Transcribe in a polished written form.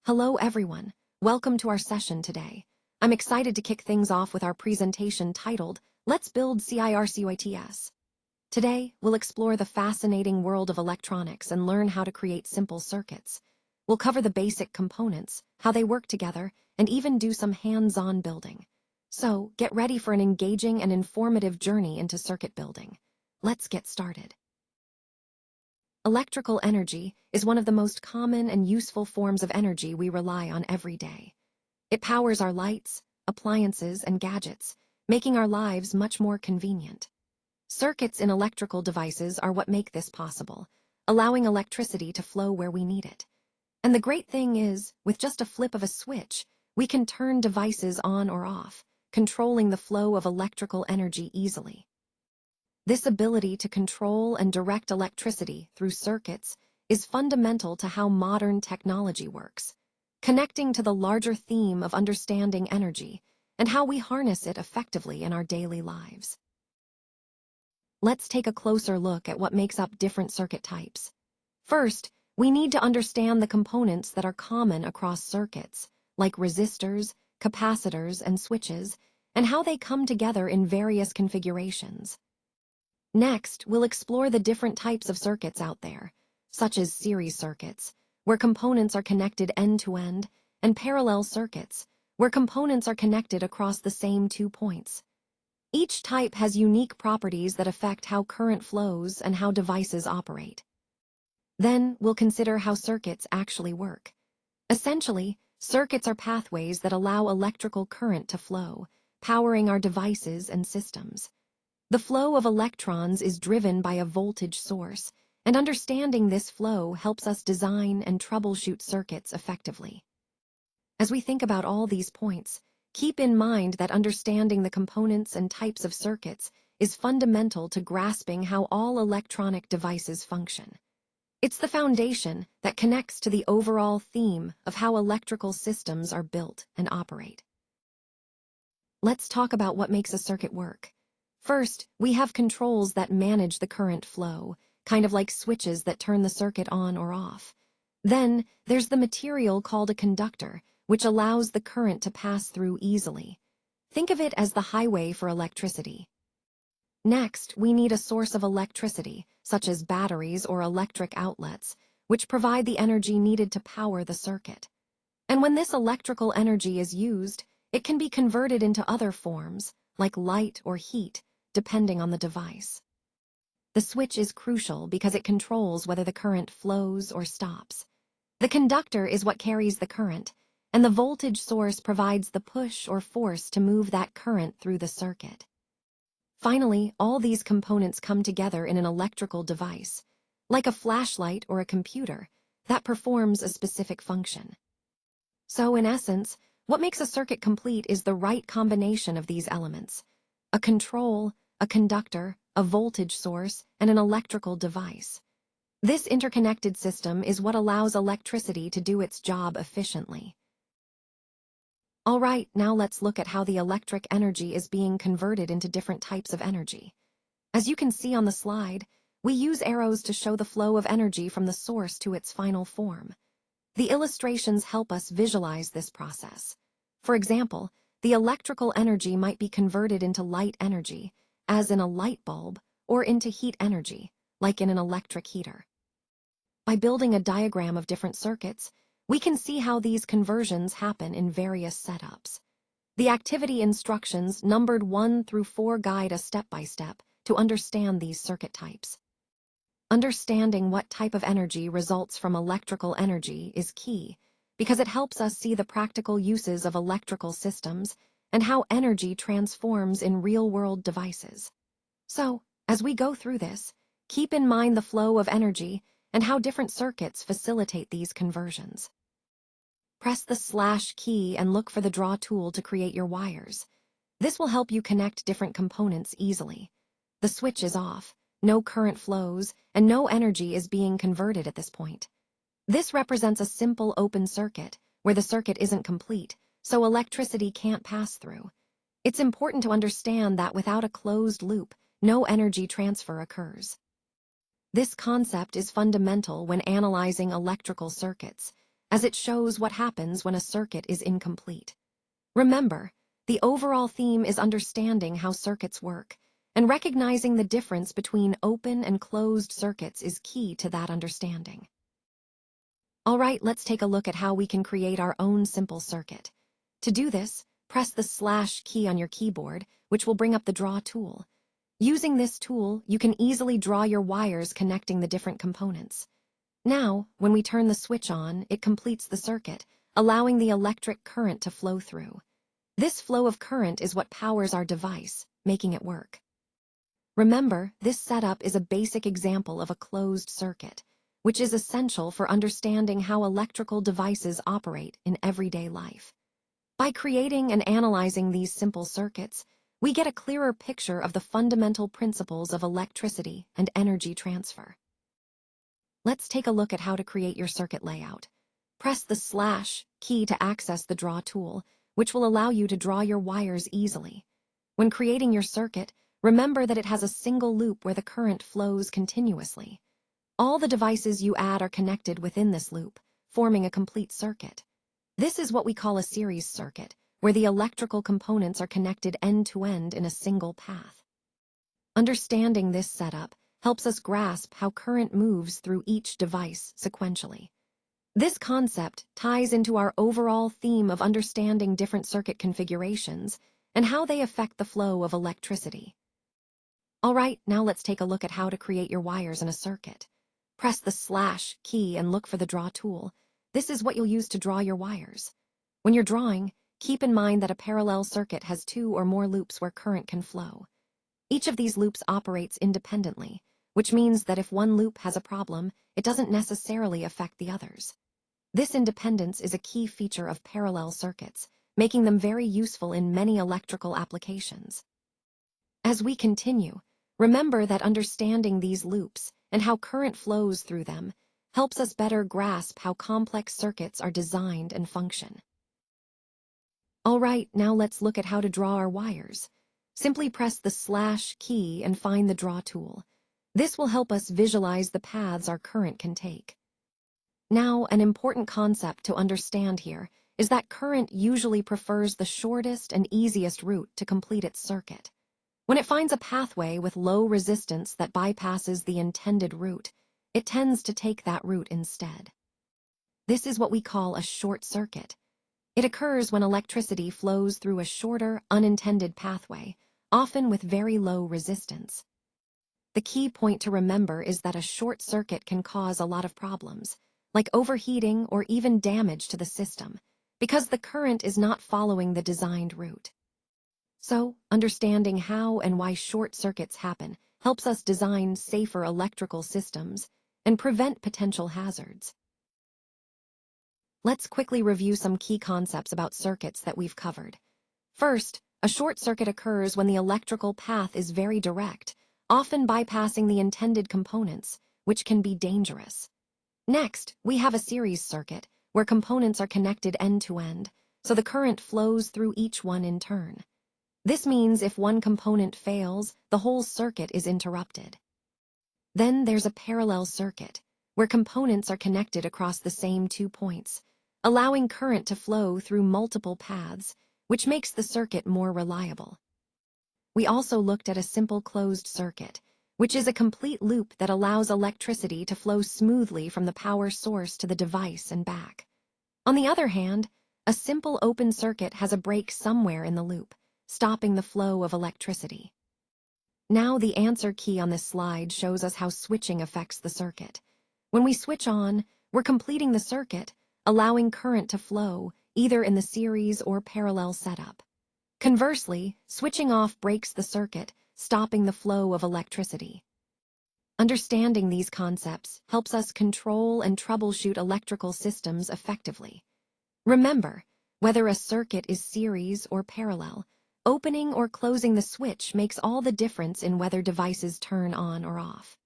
Hello everyone, welcome to our session today. I'm excited to kick things off with our presentation titled, Let's Build CIRCUITS. Today, we'll explore the fascinating world of electronics and learn how to create simple circuits. We'll cover the basic components, how they work together, and even do some hands-on building. So, get ready for an engaging and informative journey into circuit building. Let's get started. Electrical energy is one of the most common and useful forms of energy we rely on every day. It powers our lights, appliances, and gadgets, making our lives much more convenient. Circuits in electrical devices are what make this possible, allowing electricity to flow where we need it. And the great thing is, with just a flip of a switch, we can turn devices on or off, controlling the flow of electrical energy easily. This ability to control and direct electricity through circuits is fundamental to how modern technology works, connecting to the larger theme of understanding energy and how we harness it effectively in our daily lives. Let's take a closer look at what makes up different circuit types. First, we need to understand the components that are common across circuits, like resistors, capacitors, and switches, and how they come together in various configurations. Next, we'll explore the different types of circuits out there, such as series circuits, where components are connected end-to-end, and parallel circuits, where components are connected across the same 2 points. Each type has unique properties that affect how current flows and how devices operate. Then, we'll consider how circuits actually work. Essentially, circuits are pathways that allow electrical current to flow, powering our devices and systems. The flow of electrons is driven by a voltage source, and understanding this flow helps us design and troubleshoot circuits effectively. As we think about all these points, keep in mind that understanding the components and types of circuits is fundamental to grasping how all electronic devices function. It's the foundation that connects to the overall theme of how electrical systems are built and operate. Let's talk about what makes a circuit work. First, we have controls that manage the current flow, kind of like switches that turn the circuit on or off. Then, there's the material called a conductor, which allows the current to pass through easily. Think of it as the highway for electricity. Next, we need a source of electricity, such as batteries or electric outlets, which provide the energy needed to power the circuit. And when this electrical energy is used, it can be converted into other forms, like light or heat, depending on the device. The switch is crucial because it controls whether the current flows or stops. The conductor is what carries the current, and the voltage source provides the push or force to move that current through the circuit. Finally, all these components come together in an electrical device, like a flashlight or a computer, that performs a specific function. So, in essence, what makes a circuit complete is the right combination of these elements: a control, a conductor, a voltage source, and an electrical device. This interconnected system is what allows electricity to do its job efficiently. All right, now let's look at how the electric energy is being converted into different types of energy. As you can see on the slide, we use arrows to show the flow of energy from the source to its final form. The illustrations help us visualize this process. For example, the electrical energy might be converted into light energy, as in a light bulb, or into heat energy, like in an electric heater. By building a diagram of different circuits, we can see how these conversions happen in various setups. The activity instructions numbered 1 through 4 guide us step-by-step to understand these circuit types. Understanding what type of energy results from electrical energy is key, because it helps us see the practical uses of electrical systems and how energy transforms in real-world devices. So, as we go through this, keep in mind the flow of energy and how different circuits facilitate these conversions. Press the / key and look for the draw tool to create your wires. This will help you connect different components easily. The switch is off, no current flows, and no energy is being converted at this point. This represents a simple open circuit, where the circuit isn't complete, so electricity can't pass through. It's important to understand that without a closed loop, no energy transfer occurs. This concept is fundamental when analyzing electrical circuits, as it shows what happens when a circuit is incomplete. Remember, the overall theme is understanding how circuits work, and recognizing the difference between open and closed circuits is key to that understanding. Alright, let's take a look at how we can create our own simple circuit. To do this, press the / key on your keyboard, which will bring up the Draw tool. Using this tool, you can easily draw your wires connecting the different components. Now, when we turn the switch on, it completes the circuit, allowing the electric current to flow through. This flow of current is what powers our device, making it work. Remember, this setup is a basic example of a closed circuit, which is essential for understanding how electrical devices operate in everyday life. By creating and analyzing these simple circuits, we get a clearer picture of the fundamental principles of electricity and energy transfer. Let's take a look at how to create your circuit layout. Press the / key to access the Draw tool, which will allow you to draw your wires easily. When creating your circuit, remember that it has a single loop where the current flows continuously. All the devices you add are connected within this loop, forming a complete circuit. This is what we call a series circuit, where the electrical components are connected end-to-end in a single path. Understanding this setup helps us grasp how current moves through each device sequentially. This concept ties into our overall theme of understanding different circuit configurations and how they affect the flow of electricity. Alright, now let's take a look at how to create your wires in a circuit. Press the / key and look for the Draw tool. This is what you'll use to draw your wires. When you're drawing, keep in mind that a parallel circuit has 2 or more loops where current can flow. Each of these loops operates independently, which means that if one loop has a problem, it doesn't necessarily affect the others. This independence is a key feature of parallel circuits, making them very useful in many electrical applications. As we continue, remember that understanding these loops and how current flows through them helps us better grasp how complex circuits are designed and function. Alright, now let's look at how to draw our wires. Simply press the / key and find the Draw tool. This will help us visualize the paths our current can take. Now, an important concept to understand here is that current usually prefers the shortest and easiest route to complete its circuit. When it finds a pathway with low resistance that bypasses the intended route, it tends to take that route instead. This is what we call a short circuit. It occurs when electricity flows through a shorter, unintended pathway, often with very low resistance. The key point to remember is that a short circuit can cause a lot of problems, like overheating or even damage to the system, because the current is not following the designed route. So, understanding how and why short circuits happen helps us design safer electrical systems and prevent potential hazards. Let's quickly review some key concepts about circuits that we've covered. First, a short circuit occurs when the electrical path is very direct, often bypassing the intended components, which can be dangerous. Next, we have a series circuit, where components are connected end-to-end, so the current flows through each one in turn. This means if one component fails, the whole circuit is interrupted. Then there's a parallel circuit, where components are connected across the same 2 points, allowing current to flow through multiple paths, which makes the circuit more reliable. We also looked at a simple closed circuit, which is a complete loop that allows electricity to flow smoothly from the power source to the device and back. On the other hand, a simple open circuit has a break somewhere in the loop, stopping the flow of electricity. Now the answer key on this slide shows us how switching affects the circuit. When we switch on, we're completing the circuit, allowing current to flow, either in the series or parallel setup. Conversely, switching off breaks the circuit, stopping the flow of electricity. Understanding these concepts helps us control and troubleshoot electrical systems effectively. Remember, whether a circuit is series or parallel, opening or closing the switch makes all the difference in whether devices turn on or off.